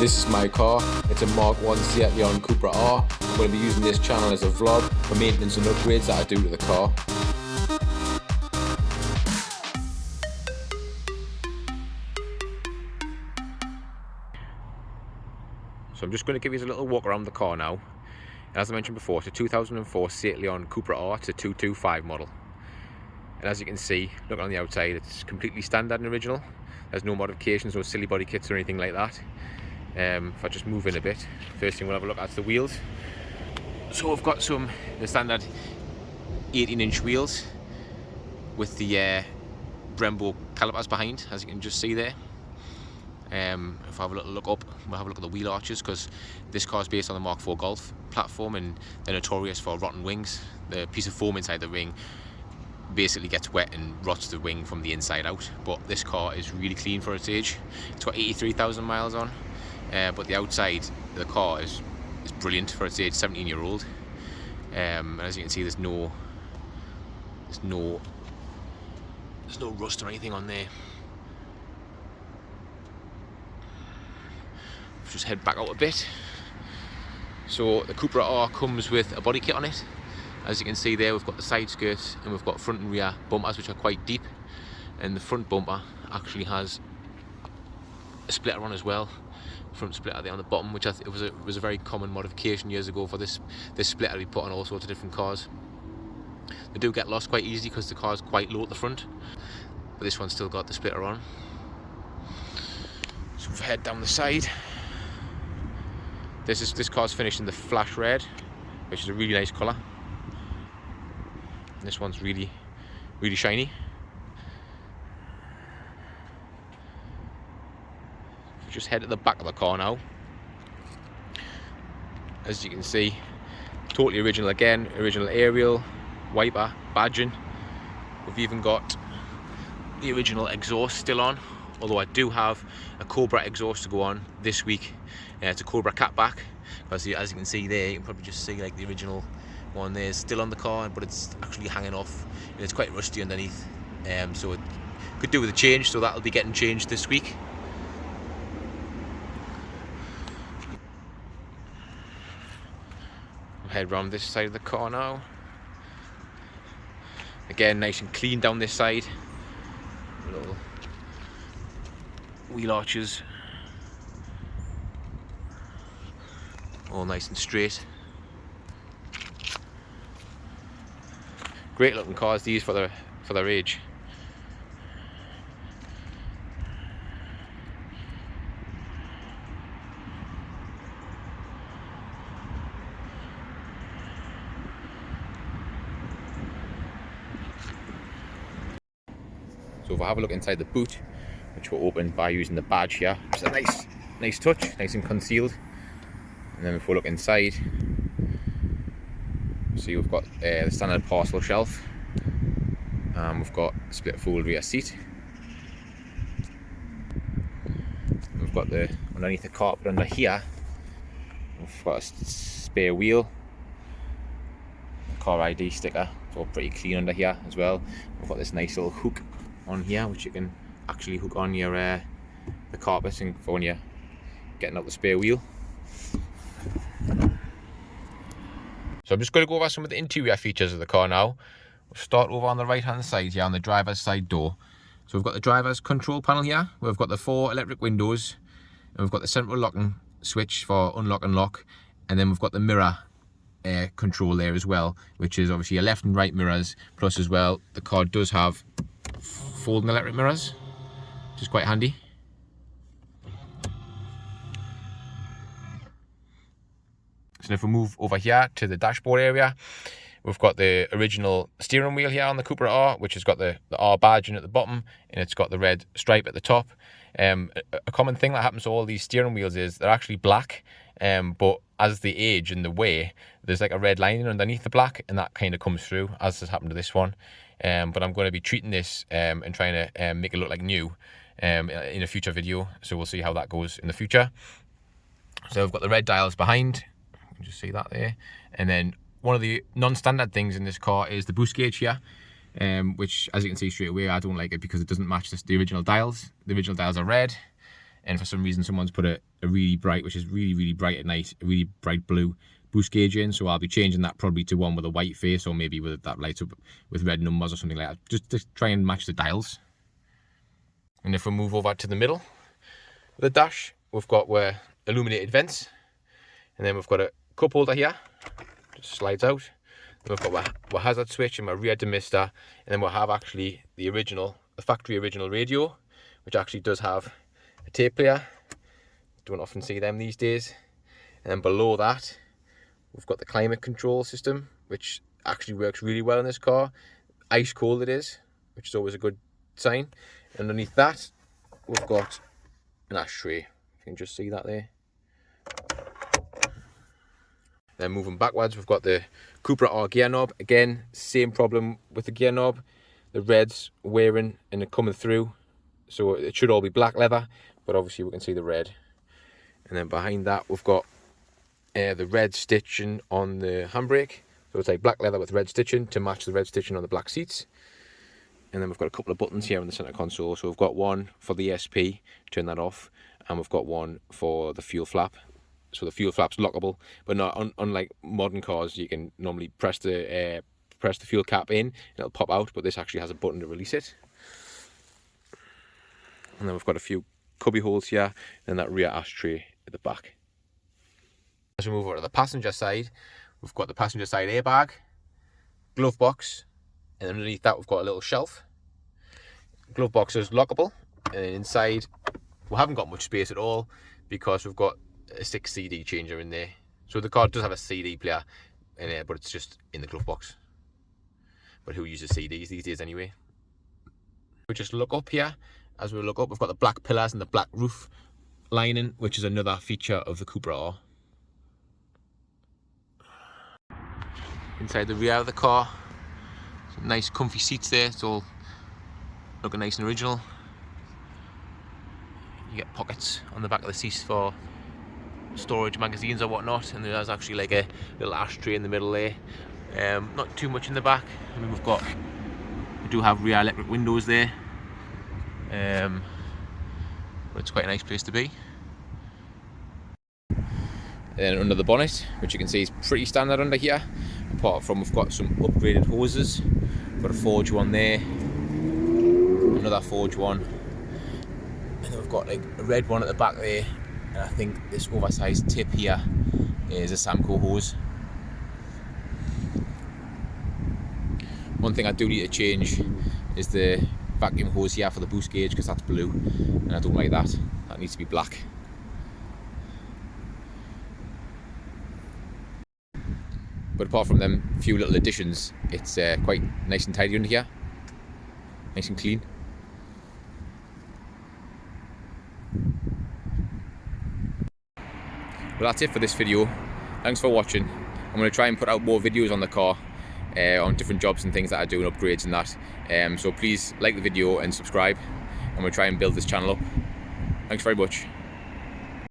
This is my car. It's a Mark 1 SEAT Leon Cupra R. I'm going to be using this channel as a vlog for maintenance and upgrades that I do to the car. So I'm just going to give you a little walk around the car now. And as I mentioned before, it's a 2004 SEAT Leon Cupra R. It's a 225 model. And as you can see, looking on the outside, it's completely standard and original. There's no modifications, no silly body kits or anything like that. If I just move in a bit, first thing we'll have a look at is the wheels. So I've got the standard 18-inch wheels with the Brembo calipers behind, as you can just see there. If I have a little look up, we'll have a look at the wheel arches, because this car is based on the Mark IV Golf platform and they're notorious for rotten wings. The piece of foam inside the ring basically gets wet and rots the wing from the inside out, but this car is really clean for its age. It's got 83,000 miles on, but the outside of the car is brilliant for its age, 17-year-old. And as you can see, there's no rust or anything on there. Just head back out a bit. So the Cupra R comes with a body kit on it. As you can see there, we've got the side skirts and we've got front and rear bumpers, which are quite deep, and the front bumper actually has a splitter on as well, front splitter there on the bottom, which it was a very common modification years ago for this splitter to be put on all sorts of different cars. They do get lost quite easily because the car is quite low at the front, but this one's still got the splitter on. So if we head down the side, this car's finished in the flash red, which is a really nice colour. This one's really shiny. Just head to the back of the car now. As you can see, totally original again, original aerial, wiper, badging. We've even got the original exhaust still on, although I do have a Cobra exhaust to go on this week. It's a Cobra catback, because as you can see there, you can probably just see like the original one there is still on the car, but it's actually hanging off and it's quite rusty underneath, so it could do with a change, so that'll be getting changed this week. We'll head around this side of the car now. Again, nice and clean down this side. Little wheel arches, all nice and straight. Great looking cars these for their age. So if I have a look inside the boot, which will open by using the badge here, which is a nice touch, nice and concealed. And then if we look inside, see we've got the standard parcel shelf. We've got split fold rear seat. We've got underneath the carpet under here, we've got a spare wheel, car ID sticker. It's all pretty clean under here as well. We've got this nice little hook on here, which you can actually hook on your the carpet and for when you're getting out the spare wheel. So I'm just going to go over some of the interior features of the car now. We'll start over on the right hand side here on the driver's side door. So we've got the driver's control panel here. We've got the 4 electric windows, and we've got the central locking switch for unlock and lock, and then we've got the mirror control there as well, which is obviously your left and right mirrors. Plus as well, the car does have folding electric mirrors, which is quite handy. So if we move over here to the dashboard area, we've got the original steering wheel here on the Cupra R, which has got the R badging at the bottom, and it's got the red stripe at the top. A common thing that happens to all these steering wheels is they're actually black, but as they age and the wear, there's like a red lining underneath the black, and that kind of comes through, as has happened to this one. But I'm going to be treating this and trying to make it look like new in a future video, so we'll see how that goes in the future. So we've got the red dials behind. You can just see that there. And then one of the non-standard things in this car is the boost gauge here, which, as you can see straight away, I don't like it because it doesn't match the original dials. The original dials are red, and for some reason someone's put a really bright, which is really bright at night, a really bright blue boost gauge in. So I'll be changing that probably to one with a white face, or maybe with that lights up with red numbers or something like that, just to try and match the dials. And if we move over to the middle of the dash, we've got where illuminated vents, and then we've got a cup holder here, just slides out. And we've got our hazard switch and my rear demister, and then we'll have actually the factory original radio, which actually does have a tape player. Don't often see them these days. And then below that, we've got the climate control system, which actually works really well in this car. Ice cold it is, which is always a good sign. And underneath that, we've got an ashtray. You can just see that there. Then moving backwards, we've got the Cupra R gear knob. Again, same problem with the gear knob. The red's wearing and coming through. So it should all be black leather, but obviously we can see the red. And then behind that, we've got the red stitching on the handbrake. So it's like black leather with red stitching to match the red stitching on the black seats. And then we've got a couple of buttons here on the center console. So we've got one for the ESP, turn that off, and we've got one for the fuel flap. So the fuel flap's lockable, but not unlike modern cars, you can normally press the fuel cap in and it'll pop out, but this actually has a button to release it. And then we've got a few cubby holes here, and that rear ashtray at the back. As we move over to the passenger side, we've got the passenger side airbag, glove box, and underneath that we've got a little shelf. Glove box is lockable, and inside we haven't got much space at all because we've got a 6 CD changer in there. So the car does have a CD player in there, but it's just in the glove box. But who uses CDs these days anyway? We just look up here. As we look up, we've got the black pillars and the black roof lining, which is another feature of the Cupra R. Inside the rear of the car, some nice comfy seats there. It's all looking nice and original. You get pockets on the back of the seats for storage magazines or whatnot, and there's actually like a little ashtray in the middle there. Not too much in the back. I mean, we do have rear electric windows there, but it's quite a nice place to be. Then under the bonnet, which you can see is pretty standard under here, apart from we've got some upgraded hoses. We've got a forge one there, another forge one, and then we've got like a red one at the back there. And I think this oversized tip here is a Samco hose. One thing I do need to change is the vacuum hose here for the boost gauge, because that's blue and I don't like that. That needs to be black. But apart from them few little additions, it's quite nice and tidy under here. Nice and clean. Well, that's it for this video. Thanks for watching. I'm going to try and put out more videos on the car, on different jobs and things that I do and upgrades and that. So please like the video and subscribe. I'm going to try and build this channel up. Thanks very much.